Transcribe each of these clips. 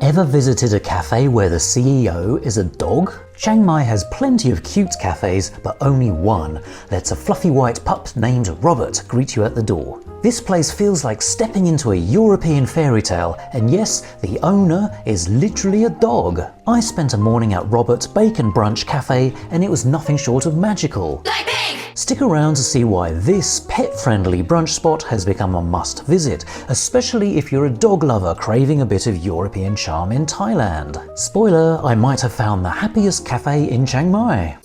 Ever visited a cafe where the CEO is a dog? Chiang Mai has plenty of cute cafes, but only one lets a fluffy white pup named Robert greet you at the door. This place feels like stepping into a European fairy tale, and yes, the owner is literally a dog. I spent a morning at Robert Bake Brunch Café, and it was nothing short of magical. Stick around to see why this pet-friendly brunch spot has become a must-visit, especially if you're a dog lover craving a bit of European charm in Thailand. Spoiler, I might have found the happiest cafe in Chiang Mai.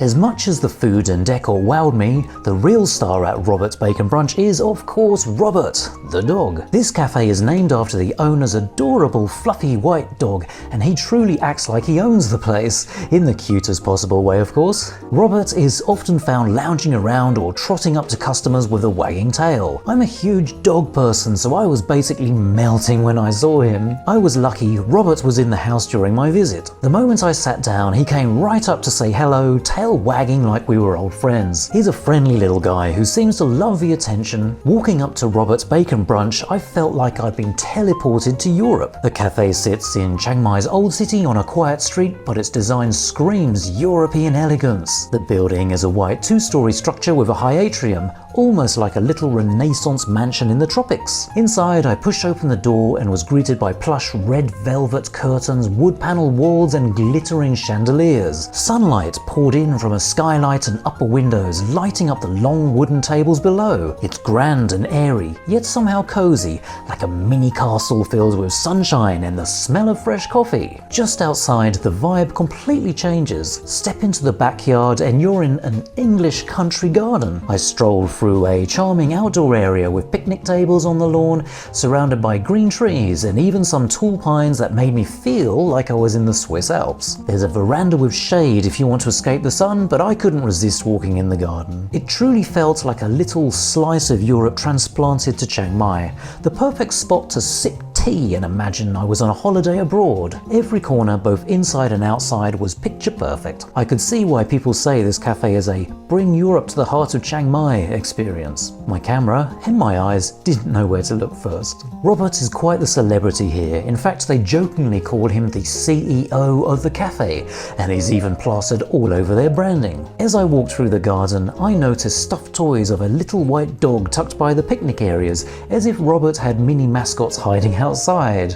As much as the food and decor wowed me, the real star at Robert Bake Brunch is, of course, Robert, the dog. This cafe is named after the owner's adorable fluffy white dog, and he truly acts like he owns the place, in the cutest possible way, of course. Robert is often found lounging around or trotting up to customers with a wagging tail. I'm a huge dog person, so I was basically melting when I saw him. I was lucky Robert was in the house during my visit. The moment I sat down, he came right up to say hello, tail wagging like we were old friends. He's a friendly little guy who seems to love the attention. Walking up to Robert's Bake Brunch, I felt like I'd been teleported to Europe. The cafe sits in Chiang Mai's old city on a quiet street, but its design screams European elegance. The building is a white two-story structure with a high atrium, almost like a little Renaissance mansion in the tropics. Inside, I pushed open the door and was greeted by plush red velvet curtains, wood panel walls, and glittering chandeliers. Sunlight poured in from a skylight and upper windows, lighting up the long wooden tables below. It's grand and airy, yet somehow cozy, like a mini castle filled with sunshine and the smell of fresh coffee. Just outside, the vibe completely changes. Step into the backyard and you're in an English country garden. I strolled through a charming outdoor area with picnic tables on the lawn, surrounded by green trees and even some tall pines that made me feel like I was in the Swiss Alps. There's a veranda with shade if you want to escape the sun, but I couldn't resist walking in the garden. It truly felt like a little slice of Europe transplanted to Chiang Mai, the perfect spot to sip tea and imagine I was on a holiday abroad. Every corner, both inside and outside, was picture perfect. I could see why people say this cafe is a bring Europe to the heart of Chiang Mai experience. My camera and my eyes didn't know where to look first. Robert is quite the celebrity here. In fact, they jokingly call him the CEO of the cafe, and he's even plastered all over their branding. As I walked through the garden, I noticed stuffed toys of a little white dog tucked by the picnic areas, as if Robert had mini mascots hiding outside.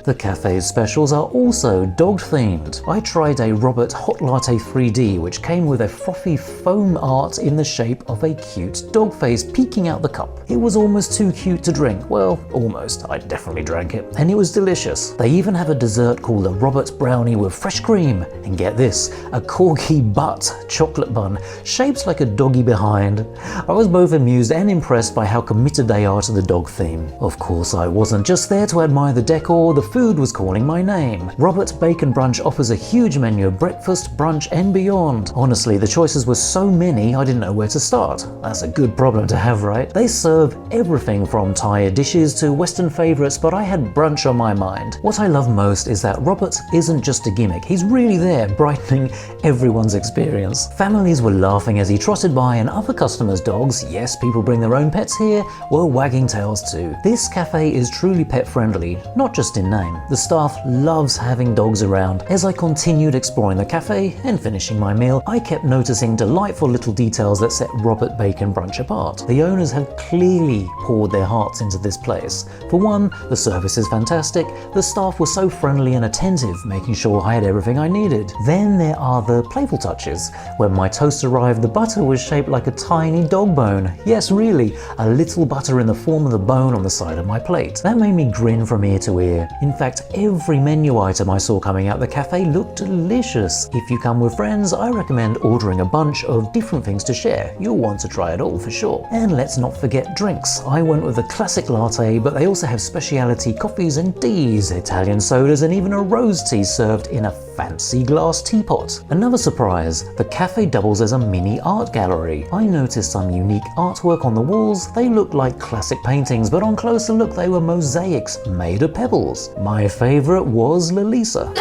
The cafe's specials are also dog-themed. I tried a Robert Hot Latte 3D, which came with a frothy foam art in the shape of a cute dog face peeking out the cup. It was almost too cute to drink. Well, almost. I definitely drank it. And it was delicious. They even have a dessert called a Robert's Brownie with fresh cream. And get this, a corgi butt chocolate bun shaped like a doggy behind. I was both amused and impressed by how committed they are to the dog theme. Of course, I wasn't just there to admire the decor, the food was calling my name. Robert Bake Brunch offers a huge menu of breakfast, brunch, and beyond. Honestly, the choices were so many I didn't know where to start. That's a good problem to have, right? They serve everything from Thai dishes to Western favorites, but I had brunch on my mind. What I love most is that Robert isn't just a gimmick. He's really there, brightening everyone's experience. Families were laughing as he trotted by, and other customers' dogs, yes, people bring their own pets here, were wagging tails too. This cafe is truly pet-friendly, not just in name. The staff loves having dogs around. As I continued exploring the cafe and finishing my meal, I kept noticing delightful little details that set Robert Bake Brunch apart. The owners have clearly poured their hearts into this place. For one, the service is fantastic. The staff were so friendly and attentive, making sure I had everything I needed. Then there are the playful touches. When my toast arrived, the butter was shaped like a tiny dog bone. Yes, really, a little butter in the form of the bone on the side of my plate. That made me grin from ear to ear. In fact, every menu item I saw coming out the cafe looked delicious. If you come with friends, I recommend ordering a bunch of different things to share. You'll want to try it all for sure. And let's not forget drinks. I went with a classic latte, but they also have specialty coffees and teas, Italian sodas, and even a rose tea served in a fancy glass teapot. Another surprise, the cafe doubles as a mini art gallery. I noticed some unique artwork on the walls. They looked like classic paintings, but on closer look they were mosaics made of pebbles. My favorite was Lalisa,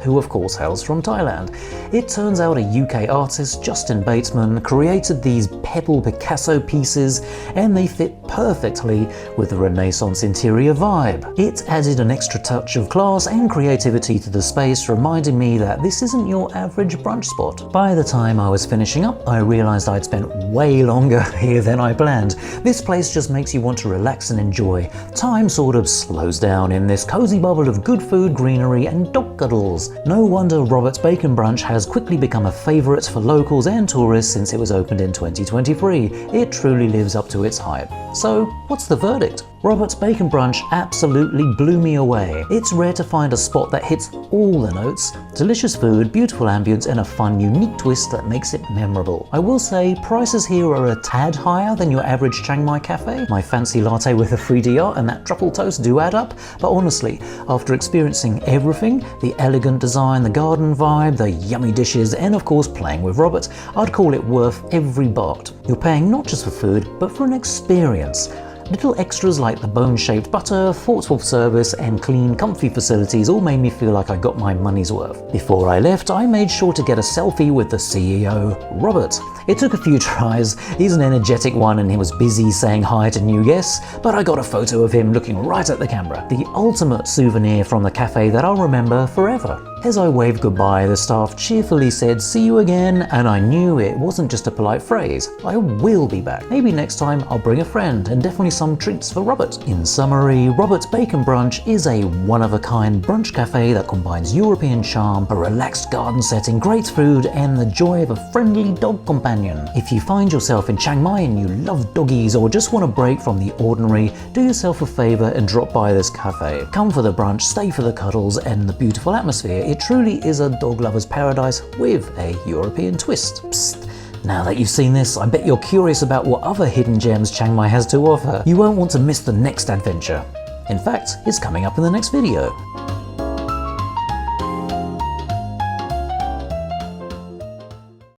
who of course hails from Thailand. It turns out a UK artist, Justin Bateman, created these pebble Picasso pieces, and they fit perfectly with the Renaissance interior vibe. It added an extra touch of class and creativity to the space, reminding me that this isn't your average brunch spot. By the time I was finishing up, I realized I'd spent way longer here than I planned. This place just makes you want to relax and enjoy. Time sort of slows down in this cozy bubble of good food, greenery, and dog cuddles. No wonder Robert's Bake Brunch has quickly become a favorite for locals and tourists since it was opened in 2023. It truly lives up to its hype. So, what's the verdict? Robert's Bake Brunch absolutely blew me away. It's rare to find a spot that hits all the notes. Delicious food, beautiful ambience, and a fun, unique twist that makes it memorable. I will say, prices here are a tad higher than your average Chiang Mai cafe. My fancy latte with a 3D art and that truffle toast do add up, but honestly, after experiencing everything, the elegant design, the garden vibe, the yummy dishes, and of course playing with Robert, I'd call it worth every baht. You're paying not just for food, but for an experience. Little extras like the bone-shaped butter, thoughtful service, and clean, comfy facilities all made me feel like I got my money's worth. Before I left, I made sure to get a selfie with the CEO, Robert. It took a few tries. He's an energetic one and he was busy saying hi to new guests, but I got a photo of him looking right at the camera. The ultimate souvenir from the cafe that I'll remember forever. As I waved goodbye, the staff cheerfully said, "See you again," and I knew it wasn't just a polite phrase. I will be back. Maybe next time I'll bring a friend, and definitely some treats for Robert. In summary, Robert's Bake Brunch is a one-of-a-kind brunch cafe that combines European charm, a relaxed garden setting, great food, and the joy of a friendly dog companion. If you find yourself in Chiang Mai and you love doggies or just want a break from the ordinary, do yourself a favor and drop by this cafe. Come for the brunch, stay for the cuddles, and the beautiful atmosphere. It truly is a dog lover's paradise with a European twist. Psst. Now that you've seen this, I bet you're curious about what other hidden gems Chiang Mai has to offer. You won't want to miss the next adventure. In fact, it's coming up in the next video.